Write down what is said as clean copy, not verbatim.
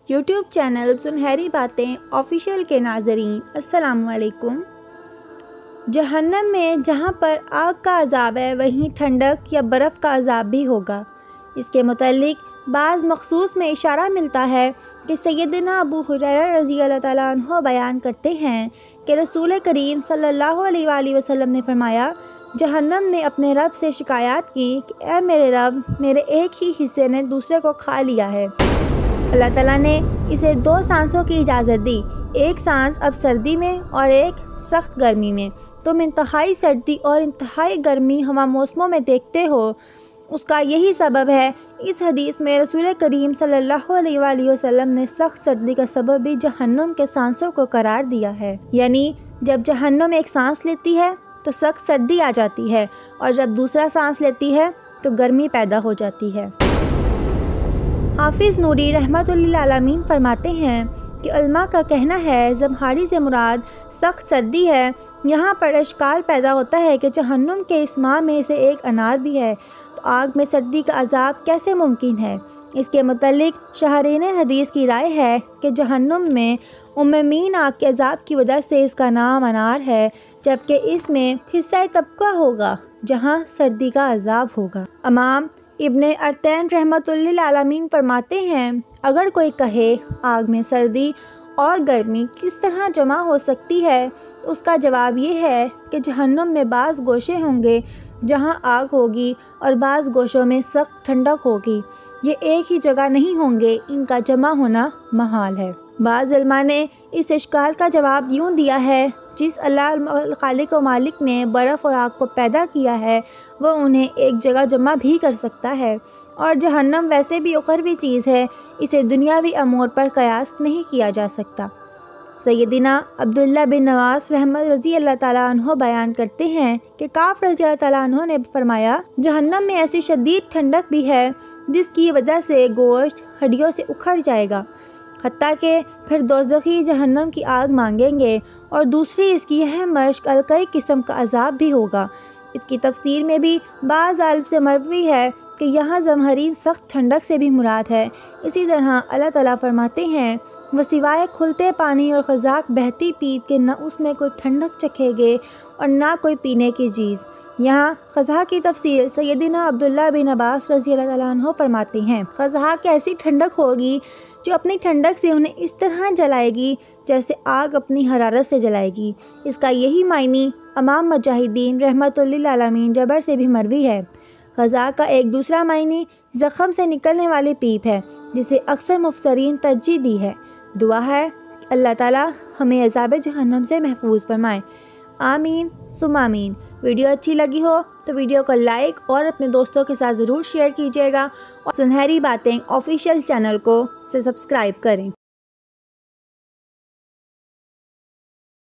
YouTube channel سنہری باتیں official کے ناظرین السلام علیکم۔ جہنم میں جہاں پر آگ کا عذاب ہے وہیں ٹھنڈک یا برف کا عذاب بھی ہوگا۔ اس کے متعلق بعض مخصوص میں اشارہ ملتا ہے کہ سیدنا ابو ہریرہ رضی اللہ تعالیٰ عنہ بیان کرتے ہیں کہ رسول کریم صلی اللہ علیہ وآلہ وسلم نے فرمایا، جہنم نے اپنے رب سے شکایات کی کہ اے میرے رب، میرے ایک ہی حصے نے دوسرے کو کھا لیا ہے۔ اللہ تعالیٰ نے اسے 2 سانسوں کی اجازت دی، ایک سانس اب سردی میں اور ایک سخت گرمی میں۔ تم انتہائی سردی اور انتہائی گرمی ہوا موسموں میں دیکھتے ہو، اس کا یہی سبب ہے۔ اس حدیث میں رسول کریم صلی اللہ علیہ وآلہ وسلم نے سخت سردی کا سبب بھی جہنم کے سانسوں کو قرار دیا ہے، یعنی جب جہنم ایک سانس لیتی ہے تو سخت سردی آ جاتی ہے، اور جب دوسرا سانس لیتی ہے تو گرمی پیدا ہو جاتی ہے۔ حافظ نوری رحمۃ اللہ للعالمین فرماتے ہیں کہ علماء کا کہنا ہے زمہاری سے مراد سخت سردی ہے۔ یہاں پر اشکال پیدا ہوتا ہے کہ جہنم کے اس ماہ میں سے ایک انار بھی ہے، تو آگ میں سردی کا عذاب کیسے ممکن ہے؟ اس کے متعلق شاہرین حدیث کی رائے ہے کہ جہنم میں مین آگ کے عذاب کی وجہ سے اس کا نام انار ہے، جبکہ اس میں حصہ طبقہ ہوگا جہاں سردی کا عذاب ہوگا۔ امام ابن ارطین رحمۃ اللہ للعالمین فرماتے ہیں، اگر کوئی کہے آگ میں سردی اور گرمی کس طرح جمع ہو سکتی ہے تو اس کا جواب یہ ہے کہ جہنم میں بعض گوشے ہوں گے جہاں آگ ہوگی اور بعض گوشوں میں سخت ٹھنڈک ہوگی، یہ ایک ہی جگہ نہیں ہوں گے، ان کا جمع ہونا محال ہے۔ بعض علماء نے اس اشکال کا جواب یوں دیا ہے، جس اللہ خالق و مالک نے برف اور آگ کو پیدا کیا ہے وہ انہیں ایک جگہ جمع بھی کر سکتا ہے، اور جہنم ویسے بھی اخروی چیز ہے، اسے دنیاوی امور پر قیاس نہیں کیا جا سکتا۔ سیدنا عبداللہ بن نواس رحمۃ رضی اللہ تعالیٰ عنہ بیان کرتے ہیں کہ کعب رضی اللہ تعالیٰ عنہ نے فرمایا، جہنم میں ایسی شدید ٹھنڈک بھی ہے جس کی وجہ سے گوشت ہڈیوں سے اکھڑ جائے گا، حتیٰ کہ پھر دوزخی جہنم کی آگ مانگیں گے، اور دوسری اس کی اہم مشق الکئی قسم کا عذاب بھی ہوگا۔ اس کی تفسیر میں بھی بعض الف سے مروی ہے کہ یہاں زمہرین سخت ٹھنڈک سے بھی مراد ہے۔ اسی طرح اللہ تعالیٰ فرماتے ہیں، وہ سوائے کھلتے پانی اور خزاک بہتی پیپ کے نہ اس میں کوئی ٹھنڈک چکھے گے اور نہ کوئی پینے کی چیز۔ یہاں خزاک کی تفصیل سیدنا عبداللہ بن عباس رضی اللہ تعالیٰ عنہ فرماتے ہیں، خزاک ایسی ٹھنڈک ہوگی جو اپنی ٹھنڈک سے انہیں اس طرح جلائے گی جیسے آگ اپنی حرارت سے جلائے گی۔ اس کا یہی معنی امام مجاہدین رحمۃ اللہ للعالمین جبر سے بھی مروی ہے۔ خزاک کا ایک دوسرا معنی زخم سے نکلنے والی پیپ ہے، جسے اکثر مفسرین ترجیح دی ہے۔ دعا ہے اللہ تعالیٰ ہمیں عذاب جہنم سے محفوظ فرمائے، آمین ثم آمین۔ ویڈیو اچھی لگی ہو تو ویڈیو کو لائک اور اپنے دوستوں کے ساتھ ضرور شیئر کیجیے گا، اور سنہری باتیں آفیشیل چینل کو سبسکرائب کریں۔